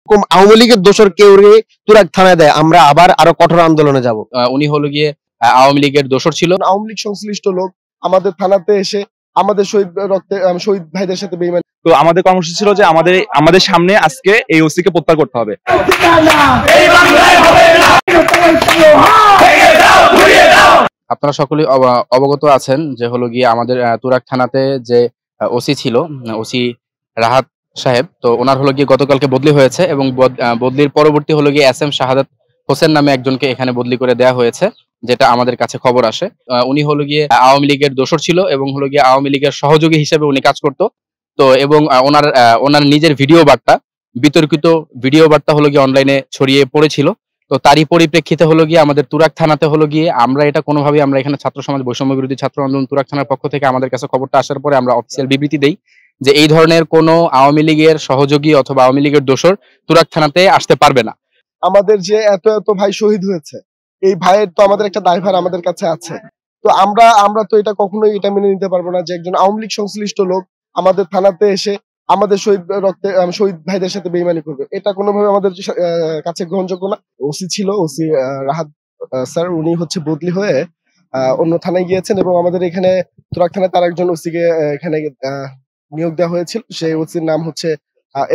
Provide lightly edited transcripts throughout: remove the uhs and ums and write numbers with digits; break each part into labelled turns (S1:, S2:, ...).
S1: আওয়ামী লীগের দোষর কেউ তুরাগ থানায় দেয়, আমরা আবার আরো কঠোর আন্দোলনে যাব।
S2: উনি হলো গিয়ে আওয়ামী লীগের দোষর ছিল।
S3: আওয়ামী লীগ সংশ্লিষ্ট লোক আমাদের থানাতে এসে আমাদের শহীদ ভাইদের সাথে বেঈমানি।
S4: তো আমাদের কর্মসূচি ছিল যে আমাদের সামনে আজকে এই ওসি কে প্রত্যাহার করতে হবে।
S2: আপনারা সকলেই অবগত আছেন যে হলো গিয়ে আমাদের তুরাগ থানাতে যে ওসি ছিল, ওসি রাহাত সাহেব, তো ওনার হলো গিয়ে গতকালকে বদলি হয়েছে এবং বদলির পরবর্তী হলো গিয়ে এস এম শাহাদাত হোসেন নামে একজনকে এখানে বদলি করে দেওয়া হয়েছে, যেটা আমাদের কাছে খবর আসে। উনি হলো গিয়ে আওয়ামী লীগের দোষর ছিল এবং হলো গিয়ে আওয়ামী লীগের সহযোগী হিসেবে উনি কাজ করতো। তো এবং ওনার নিজের বিতর্কিত ভিডিও বার্তা হলো গিয়ে অনলাইনে ছড়িয়ে পড়েছিল। তো তারই পরিপ্রেক্ষিতে হলো গিয়ে আমাদের তুরাগ থানাতে হলো গিয়ে আমরা এখানে ছাত্র সমাজ বৈষম্য বিরোধী ছাত্র আন্দোলন তুরাগ থানার পক্ষ থেকে আমাদের কাছে খবরটা আসার পরে আমরা অফিসিয়াল বিবৃতি দেই যে এই ধরনের কোনো আওয়ামী লীগের সহযোগী অথবা আওয়ামী লীগের দোষর তুরাগ থানাতে আসতে পারবে না।
S3: আমাদের যে এত ভাই শহীদ হয়েছে, এই ভাইয়ের তো আমাদের একটা দায়ভার আমাদের কাছে আছে। তো আমরা তো এটা কখনোই এটা মেনে নিতে পারবো না যে একজন আওয়ামী লীগ সংশ্লিষ্ট লোক আমাদের থানাতে এসে আমাদের শহীদ ভাইদের সাথে বেঈমানি করবে। এটা কোনোভাবে আমাদের কাছে গ্রহণযোগ্য না। ওসি ছিল, ওসি রাহাত স্যার, উনি হচ্ছে বদলি হয়ে অন্য থানায় গিয়েছেন এবং আমাদের এখানে তুরাগ থানায় তার একজন ওসিকে এখানে নিয়োগ দেওয়া হয়েছিল। সেই ওসির নাম হচ্ছে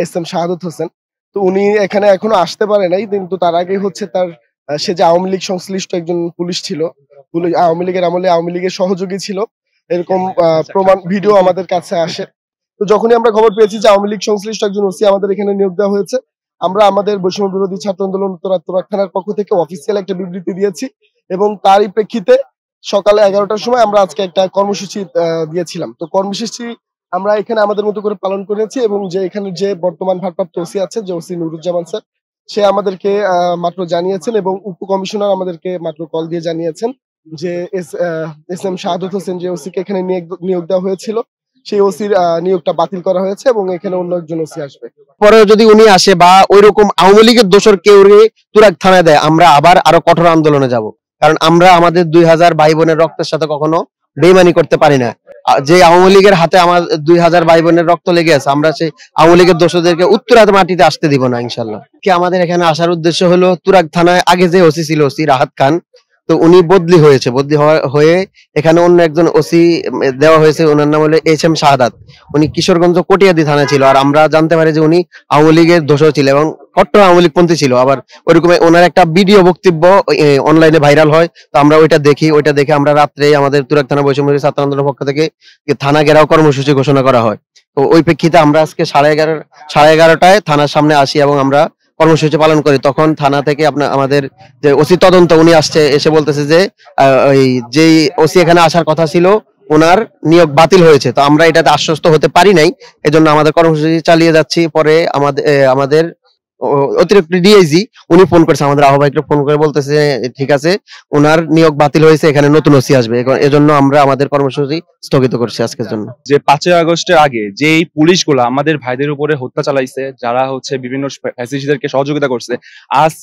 S3: এস এম শাহাদাত হোসেন। তো উনি এখানে এখনো আসতে পারে নাই, কিন্তু তার আগে হচ্ছে সে যে আওয়ামী লীগ সংশ্লিষ্ট একজন পুলিশ ছিল, আওয়ামী লীগের আমলে আওয়ামী লীগের সহযোগী ছিল, এরকম প্রমাণ ভিডিও আমাদের কাছে আসে। তো যখনই আমরা খবর পেয়েছি যে আওয়ামী লীগ সংশ্লিষ্ট একজন ওসি আমাদের এখানে নিয়োগ দেওয়া হয়েছে, আমরা আমাদের বৈষম্য বিরোধী ছাত্র আন্দোলন তুরাগ থানার পক্ষ থেকে অফিসিয়াল একটা বিবৃতি দিয়েছি এবং তারই প্রেক্ষিতে সকালে 11টার সময় আমরা আজকে একটা কর্মসূচি দিয়েছিলাম। তো কর্মসূচি আমরা এখানে আমাদের মতো করে পালন করেছি এবং যে এখানে যে বর্তমান ভারপ্রাপ্ত ওসি আছে, যে ওসি নুরুজ্জামান স্যার, সে আমাদেরকে মাত্র জানিয়েছেন এবং উপকমিশনার আমাদেরকে মাত্র কল দিয়ে জানিয়েছেন যে এস এম শাহাদাত হোসেন যে ওসিকে এখানে নিয়োগ দেওয়া হয়েছিল, সেই ওসির নিয়োগটা বাতিল করা হয়েছে এবং এখানে অন্য একজন ওসি আসবে।
S1: পরে যদি উনি আসে বা ওইরকম আওয়ামী লীগের দোষর কেউ তুরাগ থানায় দেয়, আমরা আবার আরো কঠোর আন্দোলনে যাব। কারণ আমরা আমাদের 2000 ভাই বোনের রক্তের সাথে কখনো বেইমানি করতে পারি না। যে আওয়ামী লীগের হাতে আমার 2000 ভাই বোনের রক্ত লেগে আছে, আমরা সেই আওয়ামী লীগের দোষদেরকে উত্তরাতে মাটিতে আসতে দিব না ইনশাল্লাহ। কি আমাদের এখানে আসার উদ্দেশ্য হলো, তুরাগ থানায় আগে যে ওসি ছিল, ওসি রাহাত খান, তো উনি বদলি হয়ে এখানে অন্য একজন ওসি দেওয়া হয়েছে, ওনার নাম হলো এস এম শাহাদাত। উনি কিশোরগঞ্জ কটিয়াদি থানায় ছিল, আর আমরা জানতে পারি যে উনি আওয়ামী লীগের দোষর ছিল এবং কট্টর আওয়ামী লীগপন্থী ছিল। আবার ওইরকম ওনার একটা ভিডিও বক্তব্য অনলাইনে ভাইরাল হয়, তো আমরা ওইটা দেখে আমরা রাত্রে আমাদের তুরাগ থানা বৈষম্য বিরোধী ছাত্র আন্দোলনের পক্ষ থেকে থানা ঘেরাও কর্মসূচি ঘোষণা করা হয়। তো ওই প্রেক্ষিতে আমরা আজকে 11:30টায় থানার সামনে আসি এবং আমরা কর্মসূচি পালন করি। তখন থানা থেকে আমাদের যে ওসি তদন্ত, উনি এসে বলতেছে যে যেই ওসি এখানে আসার কথা ছিল ওনার নিয়োগ বাতিল হয়েছে। তো আমরা এটাতে আশ্বস্ত হতে পারি নাই, এজন্য আমাদের কর্মসূচি চালিয়ে যাচ্ছি। পরে আমাদের অতিরিক্ত ডিআইজি উনি ফোন করেছে, আমাদের আহ্বায়ককে ফোন করে বলতেছে ঠিক আছে, ওনার নিয়োগ বাতিল হয়েছে, এখানে নতুন ওসি আসবে। এজন্য আমরা আমাদের কর্মসূচি স্থগিত করছি আজকের জন্য।
S4: যে 5ই আগস্টের আগে যে পুলিশগুলো আমাদের ভাইদের উপরে হত্যা চালাইছে, যারা হচ্ছে বিভিন্ন ফ্যাসিস্টদেরকে সহযোগিতা করছে, আজ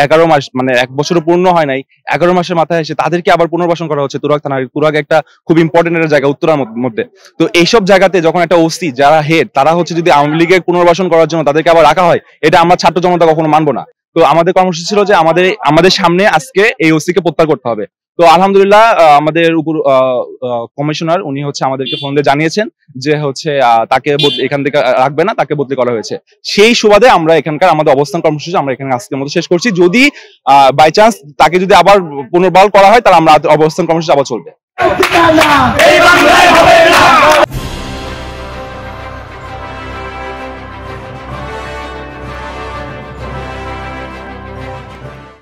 S4: 11 মাস, মানে 1 বছরও পূর্ণ হয় নাই, 11 মাসের মাথায় এসে তাদেরকে আবার পুনর্বাসন করা হচ্ছে তুরাগ থানার। তুরাগ একটা খুব ইম্পর্টেন্ট একটা জায়গা উত্তরার মধ্যে। তো এইসব জায়গাতে যখন একটা ওসি যারা হেড, তারা হচ্ছে যদি আওয়ামী লীগের পুনর্বাসন করার জন্য তাদেরকে আবার রাখা হয়, এটা আমরা ছাত্র জনতা কখনো মানবো না। তো আমাদের কর্মসূচি ছিল যে আমাদের সামনে আজকে এই ওসি কে প্রত্যাহার করতে হবে। তো আলহামদুলিল্লাহ আমাদের উপর কমিশনার উনি হচ্ছে আমাদেরকে ফোন দিয়ে জানিয়েছেন যে হচ্ছে তাকে এখান থেকে রাখবে না, তাকে বদলি করা হয়েছে। সেই সুবাদে আমরা এখানকার আমাদের অবস্থান কর্মসূচি আমরা এখানে আজকের মতো শেষ করছি। যদি বাই চান্স তাকে যদি আবার পুনর্বহাল করা হয়, তাহলে আমরা অবস্থান কর্মসূচি আবার চলবে।